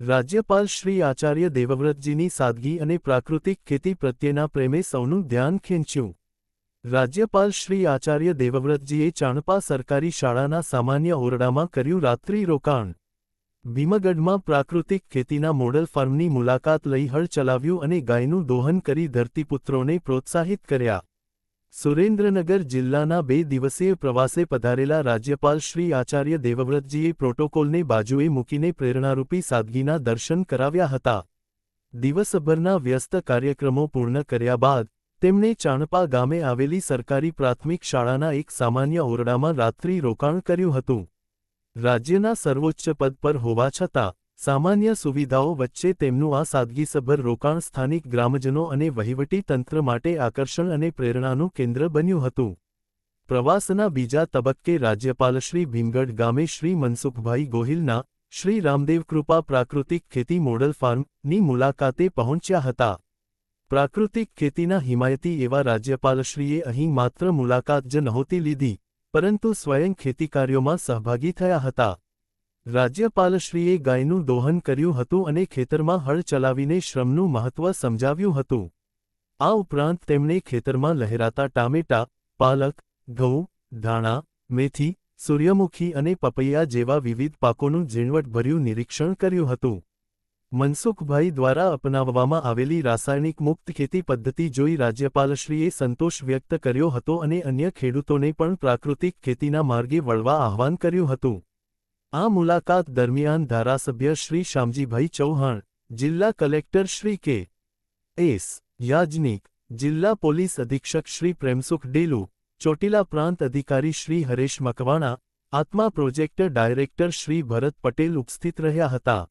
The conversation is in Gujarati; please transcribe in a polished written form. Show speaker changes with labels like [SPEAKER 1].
[SPEAKER 1] રાજ્યપાલ શ્રી આચાર્ય દેવવ્રતજીની સાદગી અને પ્રાકૃતિક ખેતી પ્રત્યેના પ્રેમે સૌનું ધ્યાન ખેંચ્યું. રાજ્યપાલ શ્રી આચાર્ય દેવવ્રતજીએ ચાણપા સરકારી શાળાના સામાન્ય ઓરડામાં કર્યું રાત્રિ રોકાણ. ભીમગઢમાં પ્રાકૃતિક ખેતીના મોડલ ફાર્મની મુલાકાત લઈ હળ ચલાવ્યું અને ગાયનું દોહન કરી ધરતીપુત્રોને પ્રોત્સાહિત કર્યા. સુરેન્દ્રનગર જિલ્લાના 2 દિવસીય પ્રવાસે પધારેલા રાજ્યપાલ શ્રી આચાર્ય દેવવ્રતજીએ પ્રોટોકોલને બાજુએ મૂકીને પ્રેરણારૂપી સાદગીના દર્શન કરાવ્યા હતા. દિવસભરના વ્યસ્ત કાર્યક્રમો પૂર્ણ કર્યા બાદ તેમણે ચાણપા ગામે આવેલી સરકારી પ્રાથમિક શાળાના એક સામાન્ય ઓરડામાં રાત્રિ રોકાણ કર્યું હતું. રાજ્યના સર્વોચ્ચ પદ પર હોવા છતાં સામાન્ય સુવિધાઓ વચ્ચે તેમનું આ સાદગીસભર રોકાણ સ્થાનિક ગ્રામજનો અને વહીવટી તંત્ર માટે આકર્ષણ અને પ્રેરણાનું કેન્દ્ર બન્યું હતું. પ્રવાસના બીજા તબક્કે રાજ્યપાલશ્રી ભીમગઢ ગામે શ્રી મનસુખભાઈ ગોહિલના શ્રી રામદેવ કૃપા પ્રાકૃતિક ખેતી મોડલ ફાર્મની મુલાકાતે પહોંચ્યા હતા. પ્રાકૃતિક ખેતીના હિમાયતી એવા રાજ્યપાલશ્રીએ અહીં માત્ર મુલાકાત જ નહોતી લીધી, પરંતુ સ્વયં ખેતીકાર્યોમાં સહભાગી થયા હતા. રાજ્યપાલશ્રીએ ગાયનું દોહન કર્યું હતું અને ખેતરમાં હળ ચલાવીને શ્રમનું મહત્વ સમજાવ્યું હતું. આ ઉપરાંત તેમણે ખેતરમાં લહેરાતા ટામેટાં, પાલક, ઘઉં, ધાણા, મેથી, સૂર્યમુખી અને પપૈયા જેવા વિવિધ પાકોનું ઝીણવટભર્યું નિરીક્ષણ કર્યું હતું. મનસુખભાઈ દ્વારા અપનાવવામાં આવેલી રાસાયણિક મુક્ત ખેતી પદ્ધતિ જોઈ રાજ્યપાલશ્રીએ સંતોષ વ્યક્ત કર્યો હતો અને અન્ય ખેડૂતોને પણ પ્રાકૃતિક ખેતીના માર્ગે વળવા આહ્વાન કર્યું હતું. આ મુલાકાત દરમિયાન ધારાસભ્ય શ્રી શામજીભાઈ ચૌહાણ, જિલ્લા કલેક્ટર શ્રી કે. એસ. યાજ્ઞિક, જિલ્લા પોલીસ અધિક્ષક શ્રી પ્રેમસુખ ડેલુ, ચોટીલા પ્રાંત અધિકારી શ્રી હરેશ મકવાણા, આત્મા પ્રોજેક્ટ ડાયરેક્ટર શ્રી ભરત પટેલ ઉપસ્થિત રહ્યા હતા.